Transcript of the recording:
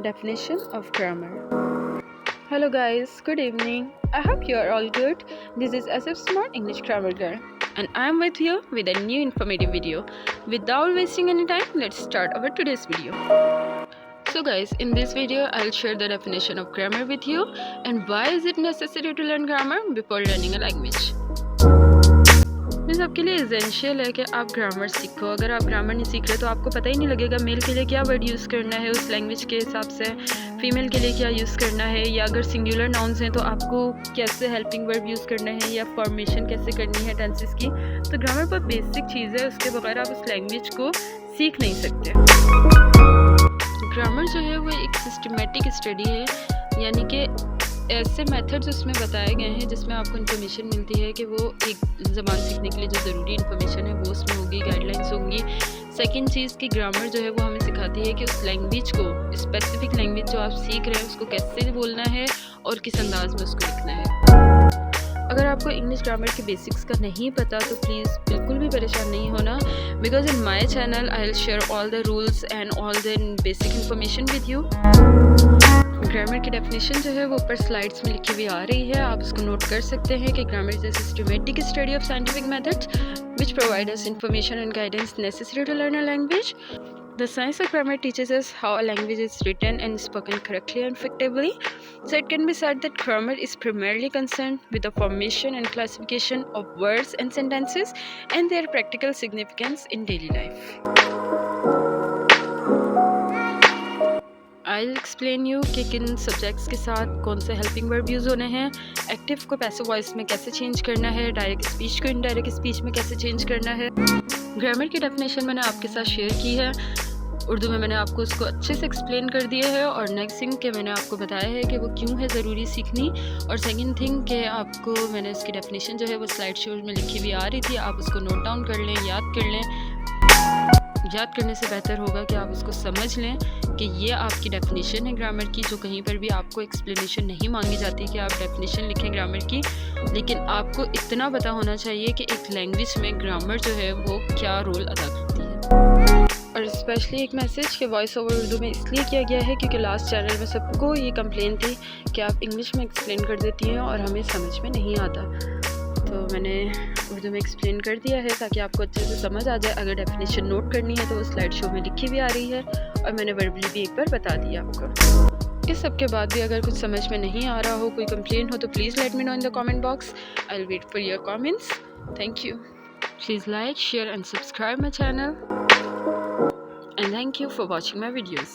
Definition of grammar. Hello guys, good evening. I hope you are all good. This is SF Smart English Grammar Girl and I am with you with a new informative video. Without wasting any time, let's start our today's video. So guys, in this video I'll share the definition of grammar with you and why is it necessary to learn grammar before learning a language. Means आपके लिए essential है कि आप grammar सीखो। अगर आप grammar नहीं सीख रहे तो आपको पता ही नहीं लगेगा मेल के लिए क्या वर्ड यूज़ करना है उस लैंग्वेज के हिसाब से, फीमेल के लिए क्या यूज़ करना है, या अगर सिंगुलर नाउन्स हैं तो आपको कैसे हेल्पिंग वर्ब यूज़ करना है या फॉर्मेशन कैसे करनी है टेंसेस की। तो ग्रामर बहुत बेसिक चीज़ है, उसके बगैर आप उस लैंग्वेज को सीख नहीं सकते। ग्रामर जो है वो एक सिस्टमेटिक स्टडी है, यानी कि ऐसे मेथड्स उसमें बताए गए हैं जिसमें आपको इन्फॉर्मेशन मिलती है कि वो एक ज़बान सीखने के लिए जो ज़रूरी इन्फॉर्मेशन है वो उसमें होगी, गाइडलाइंस होंगी। सेकंड चीज़ की ग्रामर जो है वो हमें सिखाती है कि उस लैंग्वेज को, स्पेसिफिक लैंग्वेज जो आप सीख रहे हैं उसको कैसे बोलना है और किस अंदाज में उसको लिखना है। अगर आपको इंग्लिश ग्रामर के बेसिक्स का नहीं पता तो प्लीज़ बिल्कुल भी परेशान नहीं होना, because in my channel I will share all the rules and all the basic information with you. Grammar की डेफिनेशन जो है वो ऊपर स्लाइड्स में लिखी हुई आ रही है, आप उसको नोट कर सकते हैं कि grammar is a systematic study of scientific methods which provide us information and guidance necessary to learn a language. The science of grammar teaches us how a language is written and spoken correctly and effectively. So it can be said that grammar is primarily concerned with the formation and classification of words and sentences and their practical significance in daily life. I'll explain you कि किन subjects के साथ कौन से helping verb use होने हैं, active को passive voice में कैसे चेंज करना है, डायरेक्ट स्पीच को इनडायरेक्ट स्पीच में कैसे चेंज करना है। ग्रामर की डेफिनेशन मैंने आपके साथ शेयर की है, उर्दू में मैंने आपको उसको अच्छे से एक्सप्लेन कर दिया है, और नेक्स्ट थिंग कि मैंने आपको बताया है कि वो क्यों है ज़रूरी सीखनी, और सेकंड थिंग कि आपको मैंने इसकी डेफिनेशन जो है वो स्लाइड शो में लिखी हुई आ रही थी, आप उसको नोट डाउन कर लें, याद कर लें। याद करने से बेहतर होगा कि आप उसको समझ लें कि ये आपकी डेफिनेशन है ग्रामर की, जो कहीं पर भी आपको एक्सप्लेनेशन नहीं मांगी जाती कि आप डेफिनेशन लिखें ग्रामर की, लेकिन आपको इतना पता होना चाहिए कि एक लैंग्वेज में ग्रामर जो है वो क्या रोल अदा करती है। और स्पेशली एक मैसेज कि वॉइस ओवर उर्दू में इसलिए किया गया है क्योंकि लास्ट चैनल में सबको ये कंप्लेन थी कि आप इंग्लिश में एक्सप्लेन कर देती हैं और हमें समझ में नहीं आता, तो मैंने उर्दू में एक्सप्लेन कर दिया है ताकि आपको अच्छे से समझ आ जाए। अगर डेफिनेशन नोट करनी है तो वो स्लाइड शो में लिखी भी आ रही है और मैंने वर्बली भी एक बार बता दिया आपको। इस सब के बाद भी अगर कुछ समझ में नहीं आ रहा हो, कोई कंप्लेन हो, तो please let me know in the comment box. I will wait for your comments. Thank you. Please like, share and subscribe my channel, and thank you for watching my videos.